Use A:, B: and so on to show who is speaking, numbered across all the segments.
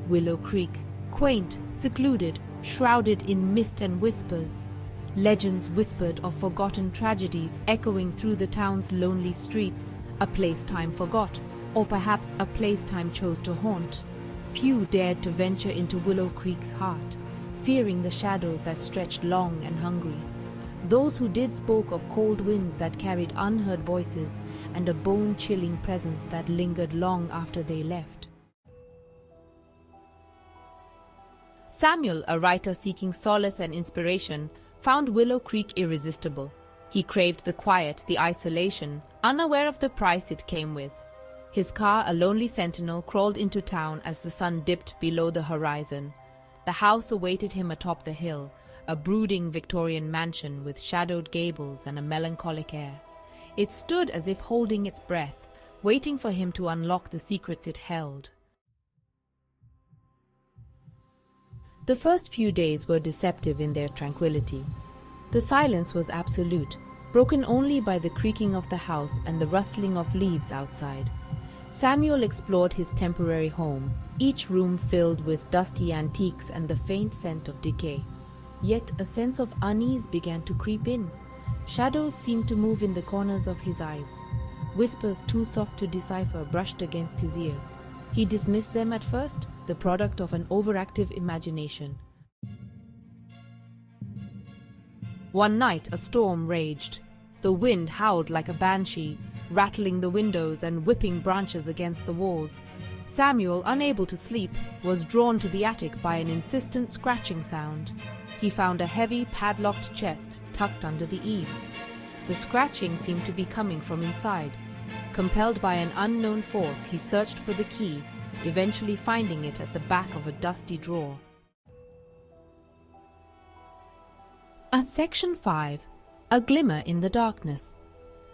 A: Willow Creek, quaint, secluded, shrouded in mist and whispers. Legends whispered of forgotten tragedies echoing through the town's lonely streets, a place time forgot, or perhaps a place time chose to haunt. Few dared to venture into Willow Creek's heart, fearing the shadows that stretched long and hungry. Those who did spoke of cold winds that carried unheard voices and a bone-chilling presence that lingered long after they left. Samuel, a writer seeking solace and inspiration, found Willow Creek irresistible. He craved the quiet, the isolation, unaware of the price it came with. His car, a lonely sentinel, crawled into town as the sun dipped below the horizon. The house awaited him atop the hill, a brooding Victorian mansion with shadowed gables and a melancholic air. It stood as if holding its breath, waiting for him to unlock the secrets it held. The first few days were deceptive in their tranquility. The silence was absolute, broken only by the creaking of the house and the rustling of leaves outside. Samuel explored his temporary home, each room filled with dusty antiques and the faint scent of decay. Yet a sense of unease began to creep in. Shadows seemed to move in the corners of his eyes. Whispers too soft to decipher brushed against his ears. He dismissed them at first, the product of an overactive imagination. One night a storm raged. The wind howled like a banshee, rattling the windows and whipping branches against the walls. Samuel, unable to sleep, was drawn to the attic by an insistent scratching sound. He found a heavy, padlocked chest tucked under the eaves. The scratching seemed to be coming from inside. Compelled by an unknown force, he searched for the key, eventually finding it at the back of a dusty drawer. Section 5. A Glimmer in the Darkness.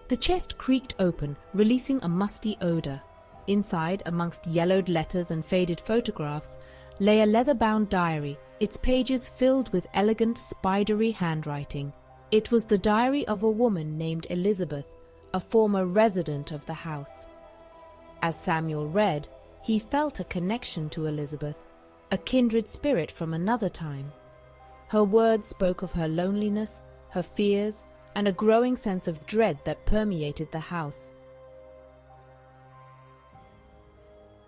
A: The chest creaked open, releasing a musty odor. Inside, amongst yellowed letters and faded photographs, lay a leather-bound diary, its pages filled with elegant, spidery handwriting. It was the diary of a woman named Elizabeth, a former resident of the house. As Samuel read, he felt a connection to Elizabeth, a kindred spirit from another time. Her words spoke of her loneliness, her fears, and a growing sense of dread that permeated the house.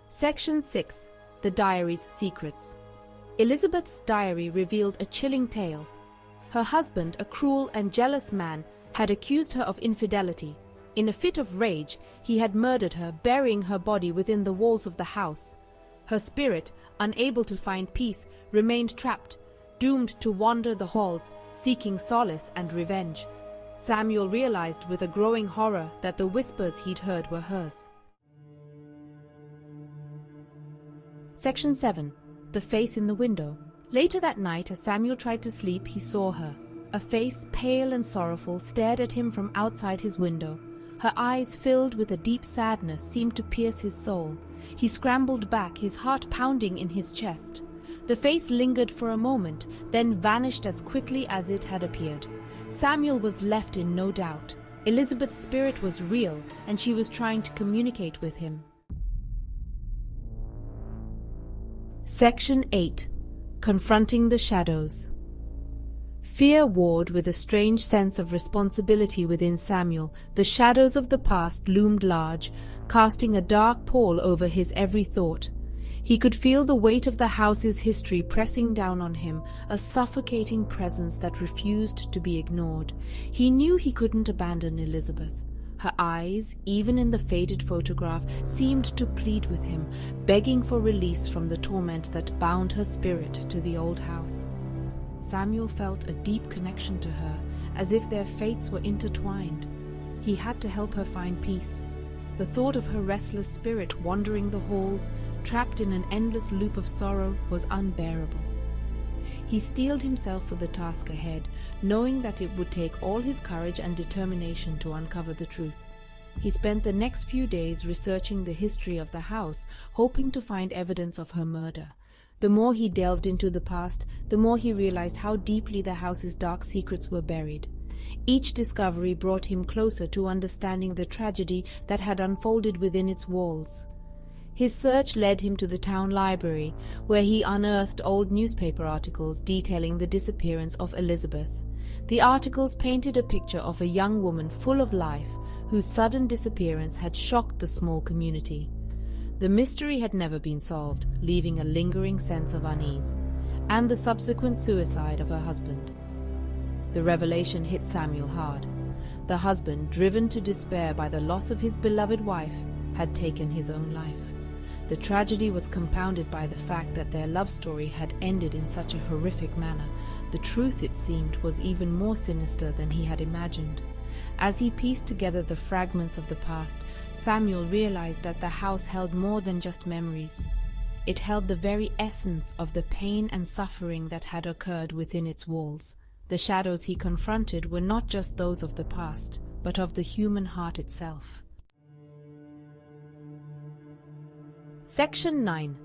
A: Section 6. The Diary's Secrets. Elizabeth's diary revealed a chilling tale. Her husband, a cruel and jealous man, had accused her of infidelity. In a fit of rage, he had murdered her, burying her body within the walls of the house. Her spirit, unable to find peace, remained trapped, doomed to wander the halls, seeking solace and revenge. Samuel realized with a growing horror that the whispers he'd heard were hers. Section 7. The Face in the Window. Later that night, as Samuel tried to sleep, he saw her. A face, pale and sorrowful, stared at him from outside his window. Her eyes, filled with a deep sadness, seemed to pierce his soul. He scrambled back, his heart pounding in his chest. The face lingered for a moment, then vanished as quickly as it had appeared. Samuel was left in no doubt. Elizabeth's spirit was real, and she was trying to communicate with him. Section 8. Confronting the Shadows. Fear warred with a strange sense of responsibility within Samuel. The shadows of the past loomed large, casting a dark pall over his every thought. He could feel the weight of the house's history pressing down on him, a suffocating presence that refused to be ignored. He knew he couldn't abandon Elizabeth. Her eyes, even in the faded photograph, seemed to plead with him, begging for release from the torment that bound her spirit to the old house. Samuel felt a deep connection to her, as if their fates were intertwined. He had to help her find peace. The thought of her restless spirit wandering the halls, trapped in an endless loop of sorrow, was unbearable. He steeled himself for the task ahead, knowing that it would take all his courage and determination to uncover the truth. He spent the next few days researching the history of the house, hoping to find evidence of her murder. The more he delved into the past, the more he realized how deeply the house's dark secrets were buried. Each discovery brought him closer to understanding the tragedy that had unfolded within its walls. His search led him to the town library, where he unearthed old newspaper articles detailing the disappearance of Elizabeth. The articles painted a picture of a young woman full of life, whose sudden disappearance had shocked the small community. The mystery had never been solved, leaving a lingering sense of unease, and the subsequent suicide of her husband. The revelation hit Samuel hard. The husband, driven to despair by the loss of his beloved wife, had taken his own life. The tragedy was compounded by the fact that their love story had ended in such a horrific manner. The truth, it seemed, was even more sinister than he had imagined. As he pieced together the fragments of the past, Samuel realized that the house held more than just memories. It held the very essence of the pain and suffering that had occurred within its walls. The shadows he confronted were not just those of the past, but of the human heart itself. Section 9.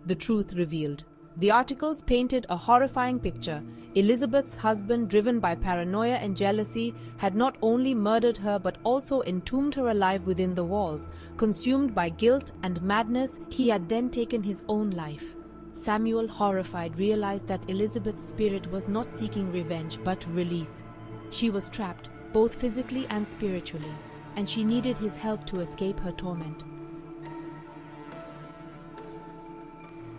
A: The Truth Revealed. The articles painted a horrifying picture. Elizabeth's husband, driven by paranoia and jealousy, had not only murdered her but also entombed her alive within the walls. Consumed by guilt and madness, he had then taken his own life. Samuel, horrified, realized that Elizabeth's spirit was not seeking revenge but release. She was trapped, both physically and spiritually, and she needed his help to escape her torment.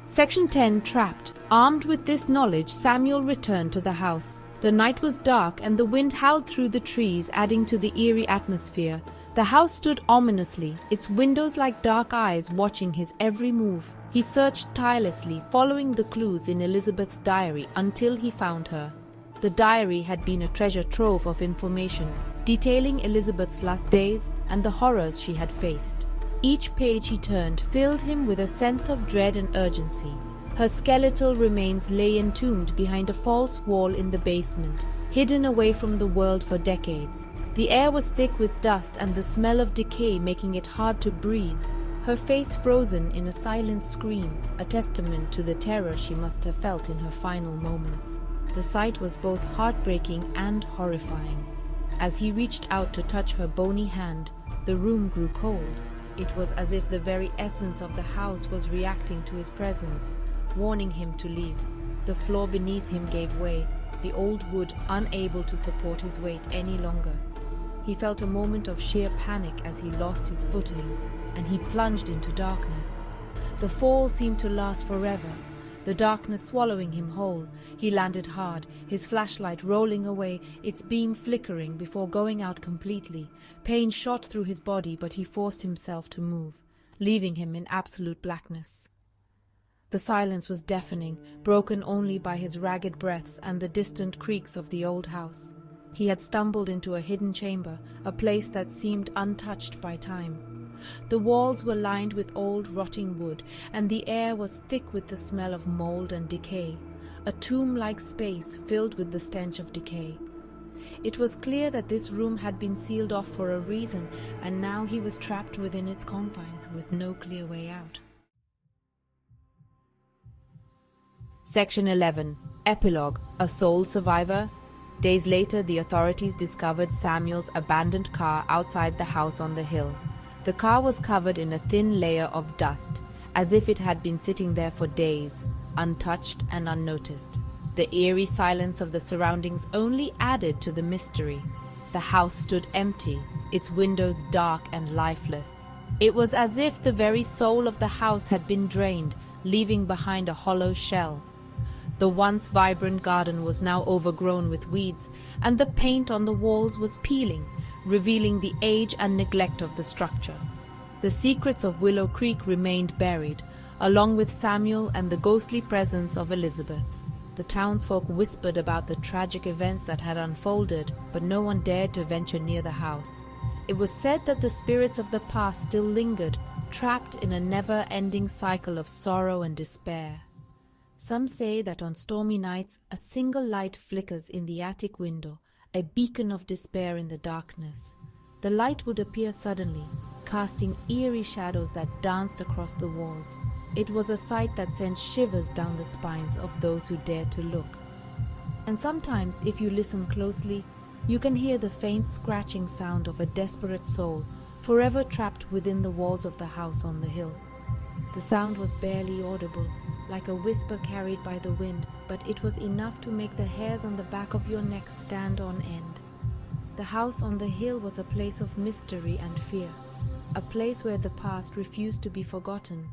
A: Section 10. Trapped. Armed with this knowledge, Samuel returned to the house. The night was dark and the wind howled through the trees, adding to the eerie atmosphere. The house stood ominously, its windows like dark eyes watching his every move. He searched tirelessly, following the clues in Elizabeth's diary until he found her. The diary had been a treasure trove of information, detailing Elizabeth's last days and the horrors she had faced. Each page he turned filled him with a sense of dread and urgency. Her skeletal remains lay entombed behind a false wall in the basement, hidden away from the world for decades. The air was thick with dust and the smell of decay, making it hard to breathe. Her face frozen in a silent scream, a testament to the terror she must have felt in her final moments. The sight was both heartbreaking and horrifying. As he reached out to touch her bony hand, the room grew cold. It was as if the very essence of the house was reacting to his presence, warning him to leave. The floor beneath him gave way, the old wood unable to support his weight any longer. He felt a moment of sheer panic as he lost his footing, and he plunged into darkness. The fall seemed to last forever, the darkness swallowing him whole. He landed hard, his flashlight rolling away, its beam flickering before going out completely. Pain shot through his body, but he forced himself to move, leaving him in absolute blackness. The silence was deafening, broken only by his ragged breaths and the distant creaks of the old house. He had stumbled into a hidden chamber, a place that seemed untouched by time. The walls were lined with old rotting wood, and the air was thick with the smell of mold and decay, a tomb-like space filled with the stench of decay. It was clear that this room had been sealed off for a reason, and now he was trapped within its confines with no clear way out. Section 11. Epilogue. A sole survivor? Days later, the authorities discovered Samuel's abandoned car outside the house on the hill. The car was covered in a thin layer of dust, as if it had been sitting there for days, untouched and unnoticed. The eerie silence of the surroundings only added to the mystery. The house stood empty, its windows dark and lifeless. It was as if the very soul of the house had been drained, leaving behind a hollow shell. The once vibrant garden was now overgrown with weeds, and the paint on the walls was peeling, revealing the age and neglect of the structure. The secrets of Willow Creek remained buried, along with Samuel and the ghostly presence of Elizabeth. The townsfolk whispered about the tragic events that had unfolded, but no one dared to venture near the house. It was said that the spirits of the past still lingered, trapped in a never-ending cycle of sorrow and despair. Some say that on stormy nights a single light flickers in the attic window, a beacon of despair in the darkness. The light would appear suddenly, casting eerie shadows that danced across the walls. It was a sight that sent shivers down the spines of those who dared to look. And sometimes, if you listen closely, you can hear the faint scratching sound of a desperate soul, forever trapped within the walls of the house on the hill. The sound was barely audible, like a whisper carried by the wind, but it was enough to make the hairs on the back of your neck stand on end. The house on the hill was a place of mystery and fear, a place where the past refused to be forgotten.